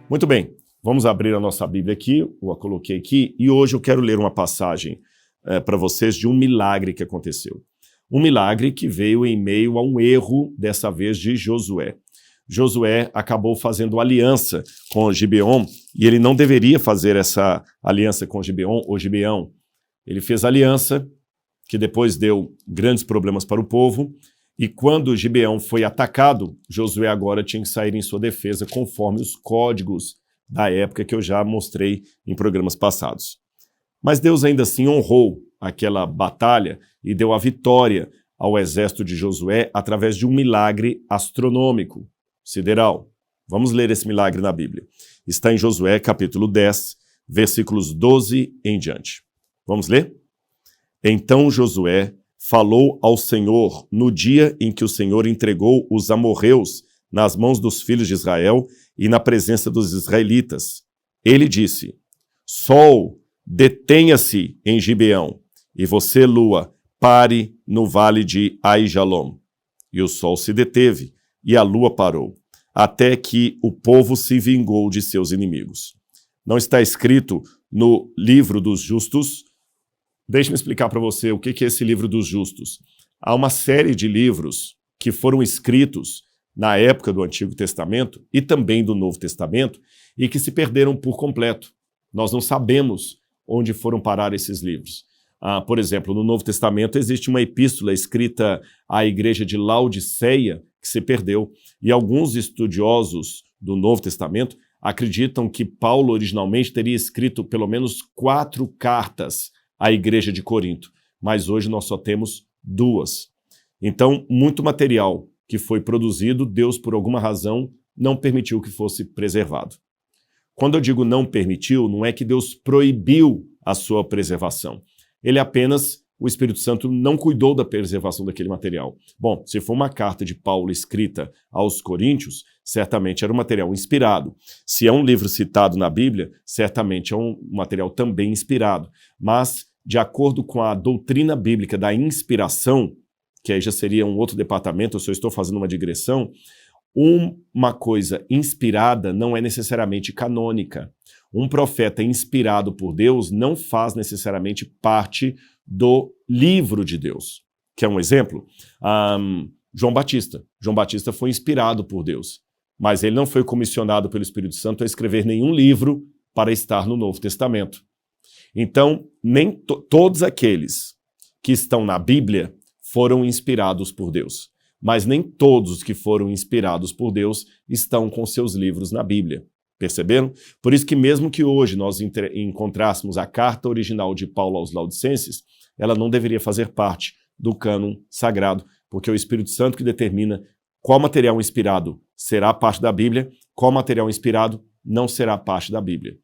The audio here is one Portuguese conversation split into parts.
Muito bem, vamos abrir a nossa Bíblia aqui, eu a coloquei aqui, e hoje eu quero ler uma passagem para vocês de um milagre que aconteceu. Um milagre que veio em meio a um erro, dessa vez de Josué. Josué acabou fazendo aliança com Gibeon, e ele não deveria fazer essa aliança com Gibeon ou Gibeão. Ele fez aliança, que depois deu grandes problemas para o povo, e quando Gibeão foi atacado, Josué agora tinha que sair em sua defesa conforme os códigos da época que eu já mostrei em programas passados. Mas Deus ainda assim honrou aquela batalha e deu a vitória ao exército de Josué através de um milagre astronômico, sideral. Vamos ler esse milagre na Bíblia. Está em Josué capítulo 10, versículos 12 em diante. Vamos ler? Então Josué falou ao Senhor no dia em que o Senhor entregou os amorreus nas mãos dos filhos de Israel e na presença dos israelitas. Ele disse: Sol, detenha-se em Gibeão, e você, lua, pare no vale de Aijalon. E o sol se deteve, e a lua parou, até que o povo se vingou de seus inimigos. Não está escrito no livro dos justos? Deixe-me explicar para você o que é esse livro dos justos. Há uma série de livros que foram escritos na época do Antigo Testamento e também do Novo Testamento e que se perderam por completo. Nós não sabemos onde foram parar esses livros. Por exemplo, no Novo Testamento existe uma epístola escrita à igreja de Laodiceia que se perdeu, e alguns estudiosos do Novo Testamento acreditam que Paulo originalmente teria escrito pelo menos 4 cartas à igreja de Corinto, mas hoje nós só temos 2. Então, muito material que foi produzido, Deus, por alguma razão, não permitiu que fosse preservado. Quando eu digo não permitiu, não é que Deus proibiu a sua preservação. Ele apenas, o Espírito Santo, não cuidou da preservação daquele material. Bom, se for uma carta de Paulo escrita aos Coríntios, certamente era um material inspirado. Se é um livro citado na Bíblia, certamente é um material também inspirado. Mas, de acordo com a doutrina bíblica da inspiração, que aí já seria um outro departamento, eu só estou fazendo uma digressão, uma coisa inspirada não é necessariamente canônica. Um profeta inspirado por Deus não faz necessariamente parte do livro de Deus. Quer um exemplo? João Batista. João Batista foi inspirado por Deus, mas ele não foi comissionado pelo Espírito Santo a escrever nenhum livro para estar no Novo Testamento. Então, nem todos aqueles que estão na Bíblia foram inspirados por Deus, mas nem todos os que foram inspirados por Deus estão com seus livros na Bíblia. Perceberam? Por isso que mesmo que hoje nós encontrássemos a carta original de Paulo aos Laodicenses, ela não deveria fazer parte do cânon sagrado, porque é o Espírito Santo que determina qual material inspirado será parte da Bíblia, qual material inspirado não será parte da Bíblia.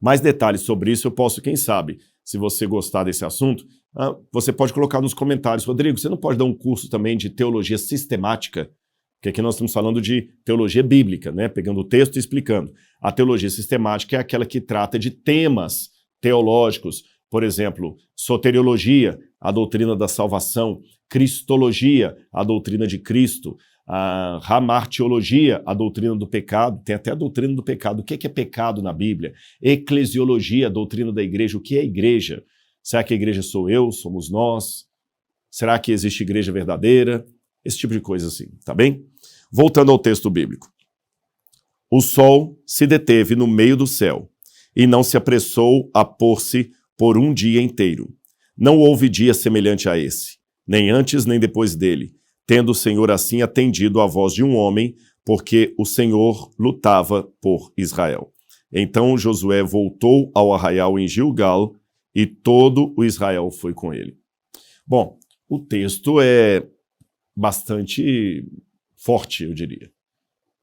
Mais detalhes sobre isso eu posso, quem sabe, se você gostar desse assunto, você pode colocar nos comentários. Rodrigo, você não pode dar um curso também de teologia sistemática? Porque aqui nós estamos falando de teologia bíblica, né? Pegando o texto e explicando. A teologia sistemática é aquela que trata de temas teológicos, por exemplo, soteriologia, a doutrina da salvação, cristologia, a doutrina de Cristo, a hamartiologia, a doutrina do pecado, tem até a doutrina do pecado. O que é pecado na Bíblia? Eclesiologia, a doutrina da igreja. O que é igreja? Será que a igreja sou eu? Somos nós? Será que existe igreja verdadeira? Esse tipo de coisa assim, tá bem? Voltando ao texto bíblico. O sol se deteve no meio do céu e não se apressou a pôr-se por um dia inteiro. Não houve dia semelhante a esse, nem antes nem depois dele, tendo o Senhor assim atendido à voz de um homem, porque o Senhor lutava por Israel. Então Josué voltou ao arraial em Gilgal, e todo o Israel foi com ele. Bom, o texto é bastante forte, eu diria.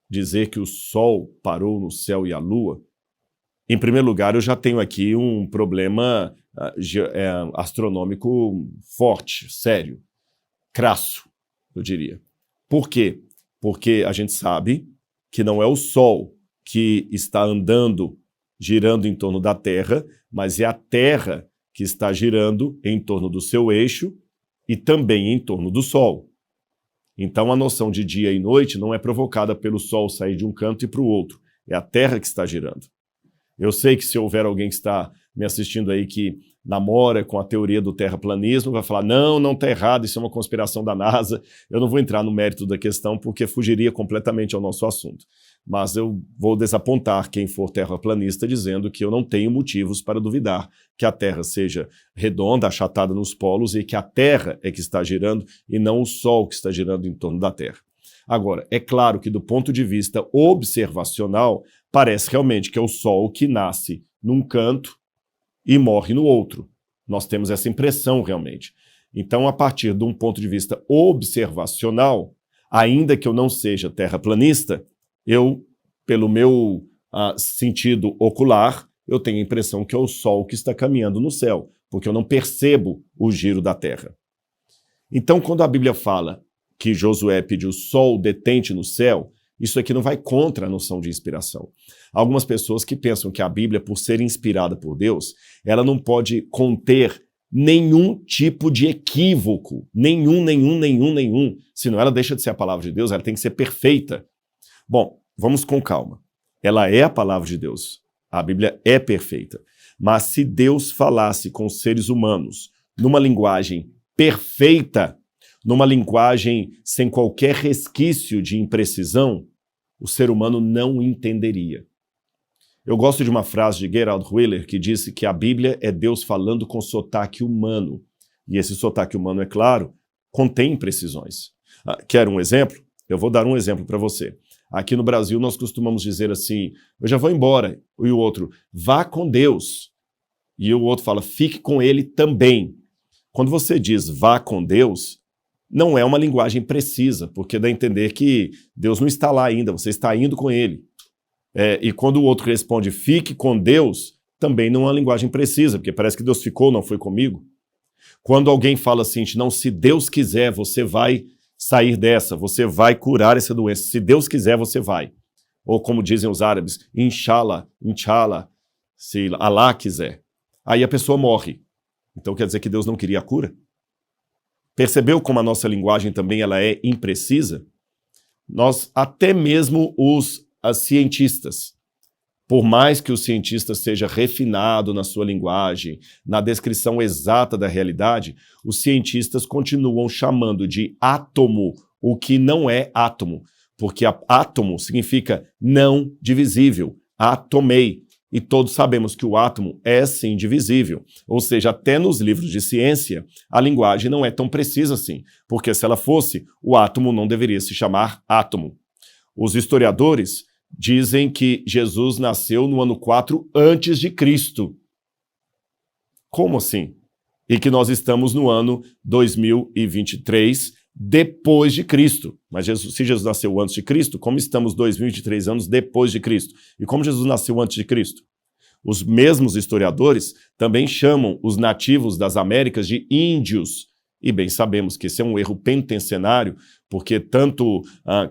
Dizer que o sol parou no céu e a lua. Em primeiro lugar, eu já tenho aqui um problema astronômico forte, sério, crasso, eu diria. Por quê? Porque a gente sabe que não é o Sol que está andando, girando em torno da Terra, mas é a Terra que está girando em torno do seu eixo e também em torno do Sol. Então a noção de dia e noite não é provocada pelo Sol sair de um canto e para o outro. é a Terra que está girando. Eu sei que se houver alguém que está me assistindo aí que namora com a teoria do terraplanismo, vai falar, não está errado, isso é uma conspiração da NASA. Eu não vou entrar no mérito da questão porque fugiria completamente ao nosso assunto. Mas eu vou desapontar quem for terraplanista dizendo que eu não tenho motivos para duvidar que a Terra seja redonda, achatada nos polos e que a Terra é que está girando e não o Sol que está girando em torno da Terra. Agora, é claro que do ponto de vista observacional, parece realmente que é o Sol que nasce num canto e morre no outro. Nós temos essa impressão realmente. Então, a partir de um ponto de vista observacional, ainda que eu não seja terraplanista, eu, pelo meu sentido ocular, eu tenho a impressão que é o Sol que está caminhando no céu, porque eu não percebo o giro da Terra. Então, quando a Bíblia fala que Josué pediu o sol detente no céu, isso aqui não vai contra a noção de inspiração. Há algumas pessoas que pensam que a Bíblia, por ser inspirada por Deus, ela não pode conter nenhum tipo de equívoco, nenhum, senão ela deixa de ser a palavra de Deus, ela tem que ser perfeita. Bom, vamos com calma. Ela é a palavra de Deus, a Bíblia é perfeita, mas se Deus falasse com os seres humanos numa linguagem perfeita, numa linguagem sem qualquer resquício de imprecisão, o ser humano não entenderia. Eu gosto de uma frase de Gerald Wheeler que disse que a Bíblia é Deus falando com sotaque humano. E esse sotaque humano, é claro, contém imprecisões. Quer um exemplo? Eu vou dar um exemplo para você. Aqui no Brasil nós costumamos dizer assim, eu já vou embora. E o outro, vá com Deus. E o outro fala, fique com ele também. Quando você diz vá com Deus, não é uma linguagem precisa, porque dá a entender que Deus não está lá ainda, você está indo com ele. E quando o outro responde, fique com Deus, também não é uma linguagem precisa, porque parece que Deus ficou, não foi comigo. Quando alguém fala assim, não, se Deus quiser, você vai sair dessa, você vai curar essa doença, se Deus quiser, você vai. Ou como dizem os árabes, inshallah, se Allah quiser. Aí a pessoa morre. Então quer dizer que Deus não queria a cura? Percebeu como a nossa linguagem também ela é imprecisa? Nós, até mesmo os cientistas, por mais que o cientista seja refinado na sua linguagem, na descrição exata da realidade, os cientistas continuam chamando de átomo o que não é átomo, porque átomo significa não divisível, atomei. E todos sabemos que o átomo é sim divisível. Ou seja, até nos livros de ciência, a linguagem não é tão precisa assim, porque se ela fosse, o átomo não deveria se chamar átomo. Os historiadores dizem que Jesus nasceu no ano 4 antes de Cristo. Como assim? E que nós estamos no ano 2023 depois de Cristo. Mas se Jesus nasceu antes de Cristo, como estamos 2023 anos depois de Cristo? E como Jesus nasceu antes de Cristo? Os mesmos historiadores também chamam os nativos das Américas de índios. E bem sabemos que esse é um erro pentencenário, porque tanto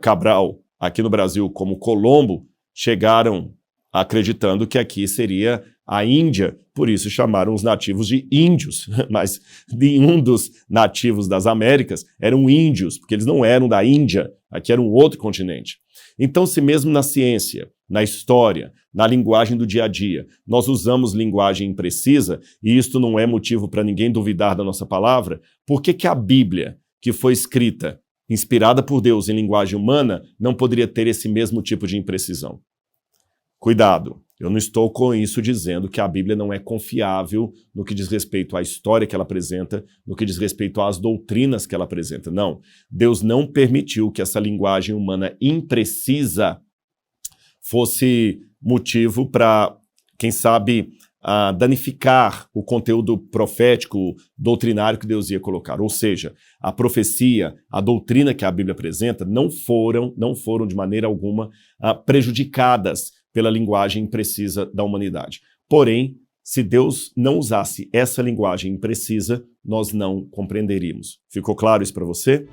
Cabral, aqui no Brasil, como Colombo, chegaram acreditando que aqui seria a Índia, por isso chamaram os nativos de índios, mas nenhum dos nativos das Américas eram índios, porque eles não eram da Índia, aqui era um outro continente. Então, se mesmo na ciência, na história, na linguagem do dia a dia, nós usamos linguagem imprecisa, e isto não é motivo para ninguém duvidar da nossa palavra, por que a Bíblia, que foi escrita, inspirada por Deus em linguagem humana, não poderia ter esse mesmo tipo de imprecisão? Cuidado, eu não estou com isso dizendo que a Bíblia não é confiável no que diz respeito à história que ela apresenta, no que diz respeito às doutrinas que ela apresenta. Não, Deus não permitiu que essa linguagem humana imprecisa fosse motivo para, quem sabe, danificar o conteúdo profético, doutrinário que Deus ia colocar. Ou seja, a profecia, a doutrina que a Bíblia apresenta não foram de maneira alguma prejudicadas pela linguagem imprecisa da humanidade. Porém, se Deus não usasse essa linguagem imprecisa, nós não compreenderíamos. Ficou claro isso para você?